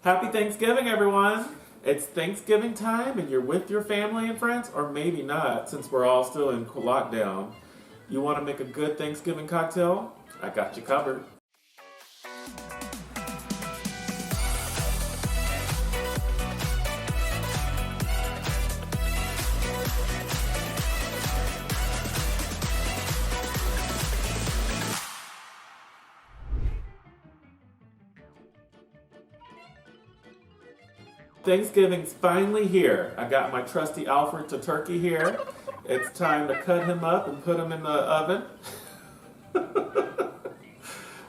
Happy Thanksgiving, everyone! It's Thanksgiving time and you're with your family and friends, or maybe not since we're all still in lockdown. You want to make a good Thanksgiving cocktail? I got you covered. Thanksgiving's finally here. I got my trusty Alfred to turkey here. It's time to cut him up and put him in the oven.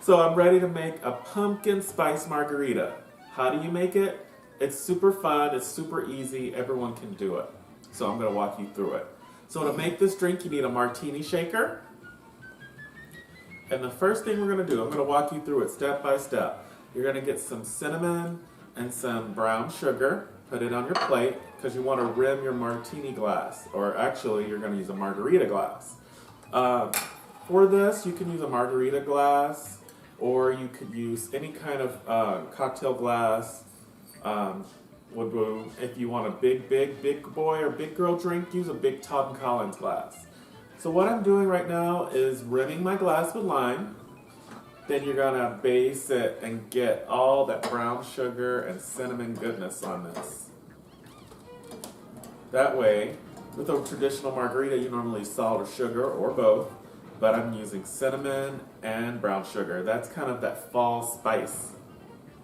So I'm ready to make a pumpkin spice margarita. How do you make it? It's super fun, it's super easy, everyone can do it. So I'm gonna walk you through it. So to make this drink, you need a martini shaker. And the first thing we're gonna do, I'm gonna walk you through it step by step. You're gonna get some cinnamon and some brown sugar, put it on your plate, because you want to rim your martini glass, or actually you're going to use a margarita glass. For this, you can use a margarita glass, or you could use any kind of cocktail glass. If you want a big boy or big girl drink, use a big Tom Collins glass. So what I'm doing right now is rimming my glass with lime. Then you're gonna base it and get all that brown sugar and cinnamon goodness on this. That way, with a traditional margarita, you normally use salt or sugar or both, but I'm using cinnamon and brown sugar. That's kind of that fall spice.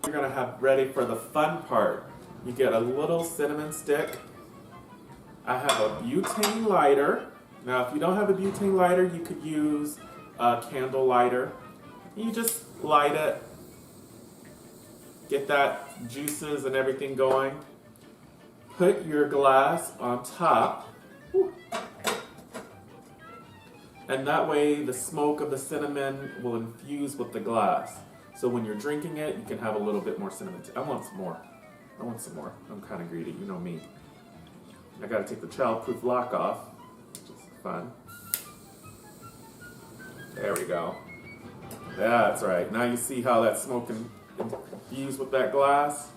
You're gonna have ready for the fun part. You get a little cinnamon stick. I have a butane lighter. Now, if you don't have a butane lighter, you could use a candle lighter. You just light it, get that juices and everything going. Put your glass on top. And that way the smoke of the cinnamon will infuse with the glass. So when you're drinking it, you can have a little bit more cinnamon. I want some more. I'm kind of greedy, you know me. I gotta take the childproof lock off, which is fun. There we go. That's right. Now you see how that smoke can infuse with that glass?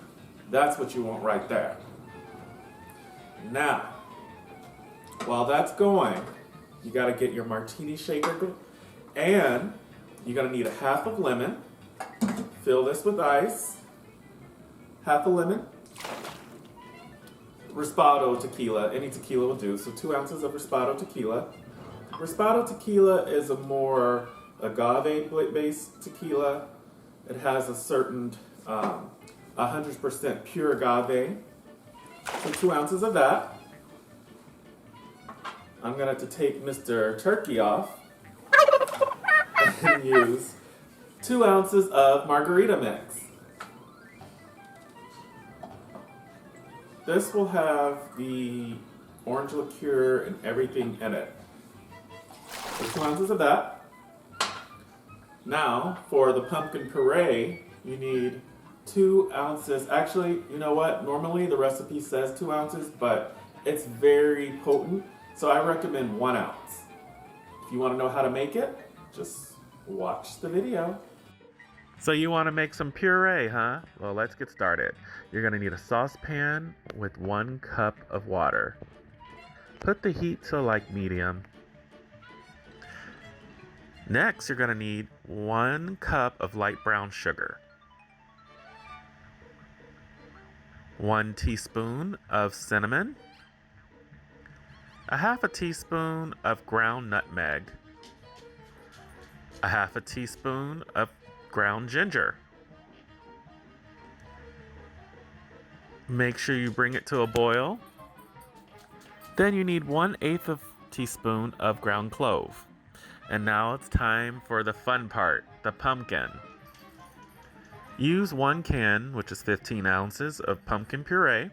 That's what you want right there. Now, while that's going, you got to get your martini shaker, and you're going to need a half of lemon. Fill this with ice. Half a lemon. Reposado tequila. Any tequila will do. So 2 ounces of Reposado tequila. Reposado tequila is a more agave-based tequila. It has a certain 100% pure agave. So 2 ounces of that. I'm going to have to take Mr. Turkey off and use 2 ounces of Margarita mix. This will have the orange liqueur and everything in it. So 2 ounces of that. Now, for the pumpkin puree, you need 2 ounces. Actually, you know what? Normally the recipe says 2 ounces, but it's very potent, so I recommend 1 ounce. If you want to know how to make it, just watch the video. So you want to make some puree, huh? Well, let's get started. You're going to need a saucepan with 1 cup of water. Put the heat to like medium. Next, you're going to need 1 cup of light brown sugar, 1 teaspoon of cinnamon, a half a teaspoon of ground nutmeg, a half a teaspoon of ground ginger. Make sure you bring it to a boil. Then you need 1/8 of a teaspoon of ground clove. And now it's time for the fun part, the pumpkin. Use 1 can, which is 15 ounces, of pumpkin puree.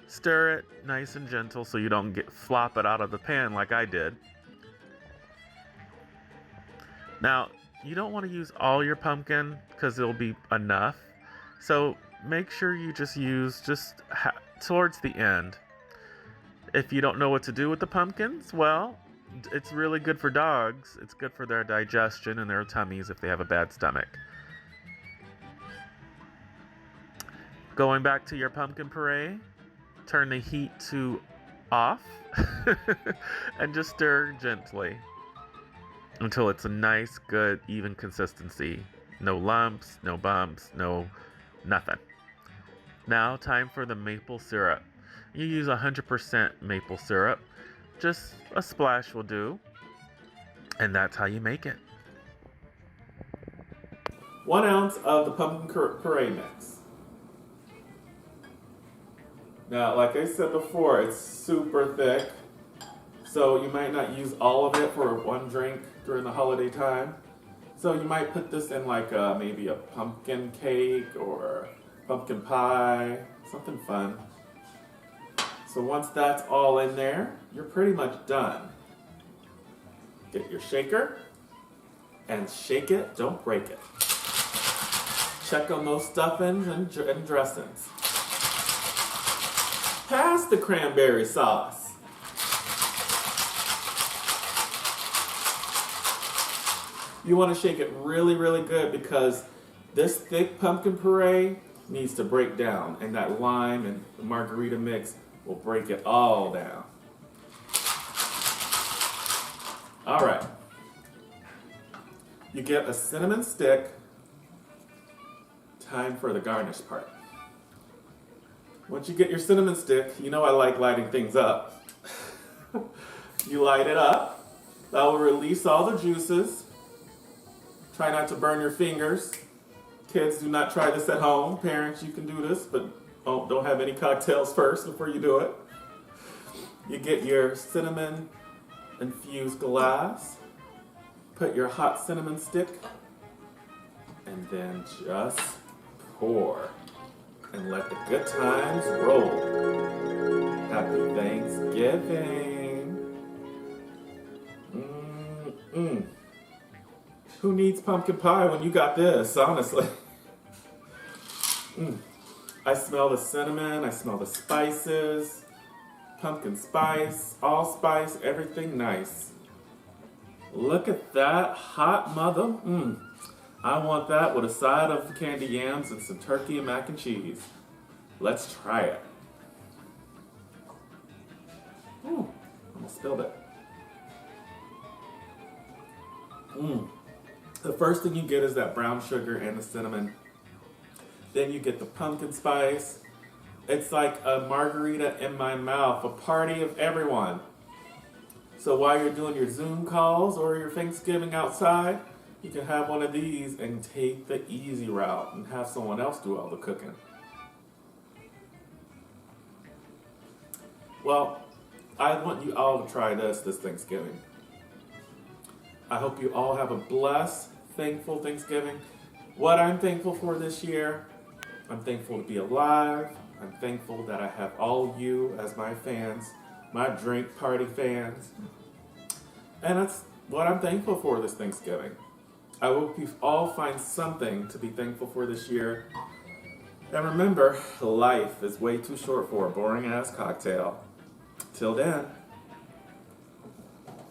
Stir it nice and gentle so you don't flop it out of the pan like I did. Now, you don't want to use all your pumpkin because it'll be enough. So make sure you just use towards the end. If you don't know what to do with the pumpkins, well, it's really good for dogs. It's good for their digestion and their tummies if they have a bad stomach. Going back to your pumpkin puree, turn the heat to off and just stir gently until it's a nice, good, even consistency. No lumps, no bumps, no nothing. Now, time for the maple syrup. You use 100% maple syrup. Just a splash will do. And that's how you make it. 1 ounce of the pumpkin puree mix. Now, like I said before, it's super thick. So you might not use all of it for one drink during the holiday time. So you might put this in like maybe a pumpkin cake or pumpkin pie, something fun. So once that's all in there, you're pretty much done. Get your shaker and shake it, don't break it. Check on those stuffings and dressings. Pass the cranberry sauce. You want to shake it really, really good because this thick pumpkin puree needs to break down, and that lime and the margarita mix will break it all down. All right. You get a cinnamon stick. Time for the garnish part. Once you get your cinnamon stick, you know I like lighting things up. You light it up. That will release all the juices. Try not to burn your fingers. Kids, do not try this at home. Parents, you can do this, but don't have any cocktails first before you do it. You get your cinnamon infused glass. Put your hot cinnamon stick. And then just pour. And let the good times roll. Happy Thanksgiving. Who needs pumpkin pie when you got this, honestly? I smell the cinnamon, I smell the spices, pumpkin spice, allspice, everything nice. Look at that hot mother. I want that with a side of candy yams and some turkey and mac and cheese. Let's try it. Almost spilled it. The first thing you get is that brown sugar and the cinnamon. Then you get the pumpkin spice. It's like a margarita in my mouth, a party of everyone. So while you're doing your Zoom calls or your Thanksgiving outside, you can have one of these and take the easy route and have someone else do all the cooking. Well, I want you all to try this Thanksgiving. I hope you all have a blessed, thankful Thanksgiving. What I'm thankful for this year, I'm thankful to be alive. I'm thankful that I have all of you as my fans, my drink party fans. And that's what I'm thankful for this Thanksgiving. I hope you all find something to be thankful for this year. And remember, life is way too short for a boring ass cocktail. Till then.